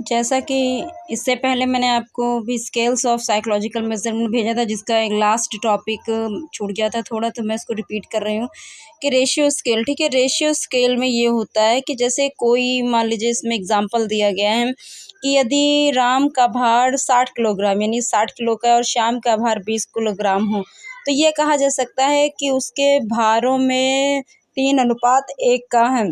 जैसा कि इससे पहले मैंने आपको भी स्केल्स ऑफ साइकोलॉजिकल मेजरमेंट भेजा था, जिसका एक लास्ट टॉपिक छूट गया था थोड़ा, तो मैं इसको रिपीट कर रही हूँ कि रेशियो स्केल। ठीक है, रेशियो स्केल में ये होता है कि जैसे कोई, मान लीजिए इसमें एग्जांपल दिया गया है कि यदि राम का भार 60 किलोग्राम यानी 60 किलो का और श्याम का भार 20 किलोग्राम हो, तो ये कहा जा सकता है कि उसके भारों में 3:1 का है।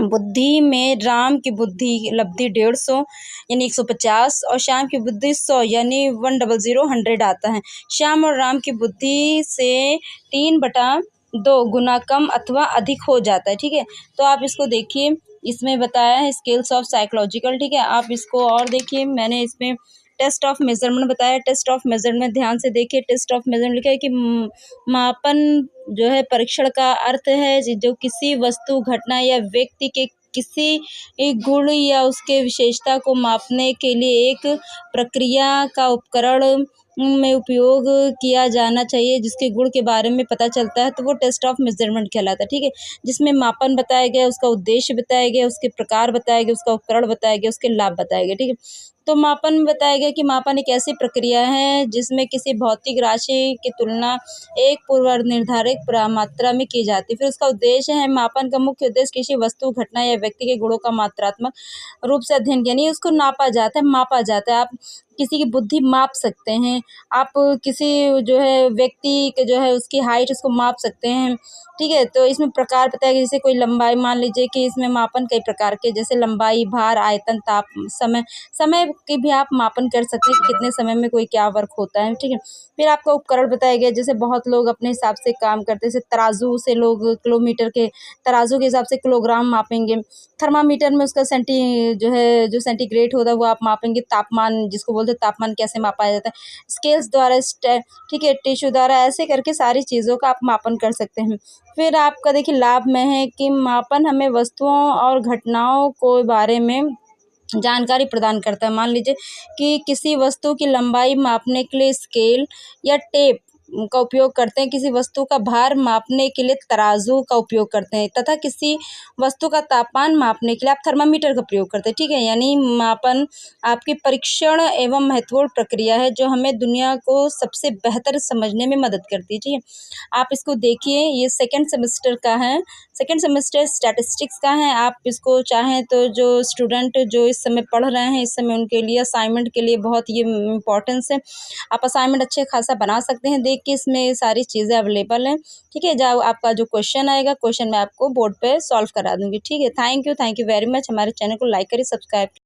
बुद्धि में राम की बुद्धि लब्धि 150 यानी 150 और श्याम की बुद्धि 100 यानी 100 आता है। श्याम और राम की बुद्धि से 3/2 गुना कम अथवा अधिक हो जाता है। ठीक है, तो आप इसको देखिए, इसमें बताया है स्केल्स ऑफ साइकोलॉजिकल। ठीक है, आप इसको और देखिए, मैंने इसमें टेस्ट ऑफ मेजरमेंट बताया। टेस्ट ऑफ मेजरमेंट ध्यान से देखिए, टेस्ट ऑफ मेजरमेंट लिखा है कि मापन जो है परीक्षण का अर्थ है जो किसी वस्तु, घटना या व्यक्ति के किसी एक गुण या उसके विशेषता को मापने के लिए एक प्रक्रिया का उपकरण में उपयोग किया जाना चाहिए, जिसके गुण के बारे में पता चलता है, तो वो टेस्ट ऑफ मेजरमेंट कहलाता है। ठीक है, जिसमें मापन बताया गया, उसका उद्देश्य बताया गया, उसके प्रकार बताया गया, उसका उपकरण बताया गया, उसके लाभ बताए गए। ठीक है, तो मापन में बताया गया कि मापन एक ऐसी प्रक्रिया है जिसमें किसी भौतिक राशि की तुलना एक पूर्व निर्धारित मात्रा में की जाती है। फिर उसका उद्देश्य है, मापन का मुख्य उद्देश्य किसी वस्तु, घटना या व्यक्ति के गुणों का मात्रात्मक रूप से अध्ययन, यानी उसको नापा जाता है, मापा जाता है। आप किसी की बुद्धि माप सकते हैं, आप किसी जो है व्यक्ति के जो है उसकी हाइट उसको माप सकते हैं। ठीक है, तो इसमें प्रकार बताया गया, जैसे कोई लंबाई, मान लीजिए कि इसमें मापन कई प्रकार के, जैसे लंबाई, भार, आयतन, ताप, समय, समय की भी आप मापन कर सकते हैं कि कितने समय में कोई क्या वर्क होता है। ठीक है, फिर आपका उपकरण बताया गया, जैसे बहुत लोग अपने हिसाब से काम करते हैं, जैसे तराजू से लोग किलोमीटर के तराजू के हिसाब से किलोग्राम मापेंगे। थर्मामीटर में उसका जो है जो सेंटीग्रेड होता है वो आप मापेंगे। तापमान जिसको बोलते हैं, तापमान कैसे मापा जाता है, स्केल्स द्वारा, ठीक है, टिश्यू द्वारा, ऐसे करके सारी चीज़ों का आप मापन कर सकते हैं। फिर आपका देखिए लाभ में है कि मापन हमें वस्तुओं और घटनाओं को बारे में जानकारी प्रदान करता है। मान लीजिए कि किसी वस्तु की लंबाई मापने के लिए स्केल या टेप का उपयोग करते हैं, किसी वस्तु का भार मापने के लिए तराजू का उपयोग करते हैं, तथा किसी वस्तु का तापमान मापने के लिए आप थर्मामीटर का प्रयोग करते हैं। ठीक है, यानी मापन आपकी परीक्षण एवं महत्वपूर्ण प्रक्रिया है जो हमें दुनिया को सबसे बेहतर समझने में मदद करती है। ठीक है, आप इसको देखिए, ये सेकेंड सेमेस्टर का है, सेकेंड सेमेस्टर स्टैटिस्टिक्स का है। आप इसको चाहें तो जो स्टूडेंट जो इस समय पढ़ रहे हैं, इस समय उनके लिए असाइनमेंट के लिए बहुत ये इम्पोर्टेंस है। आप असाइनमेंट अच्छे खासा बना सकते हैं, देख के इसमें सारी चीज़ें अवेलेबल हैं। ठीक है, जब आपका जो क्वेश्चन आएगा, क्वेश्चन मैं आपको बोर्ड पे सॉल्व करा दूंगी। ठीक है, थैंक यू वेरी मच। हमारे चैनल को लाइक करिए, सब्सक्राइब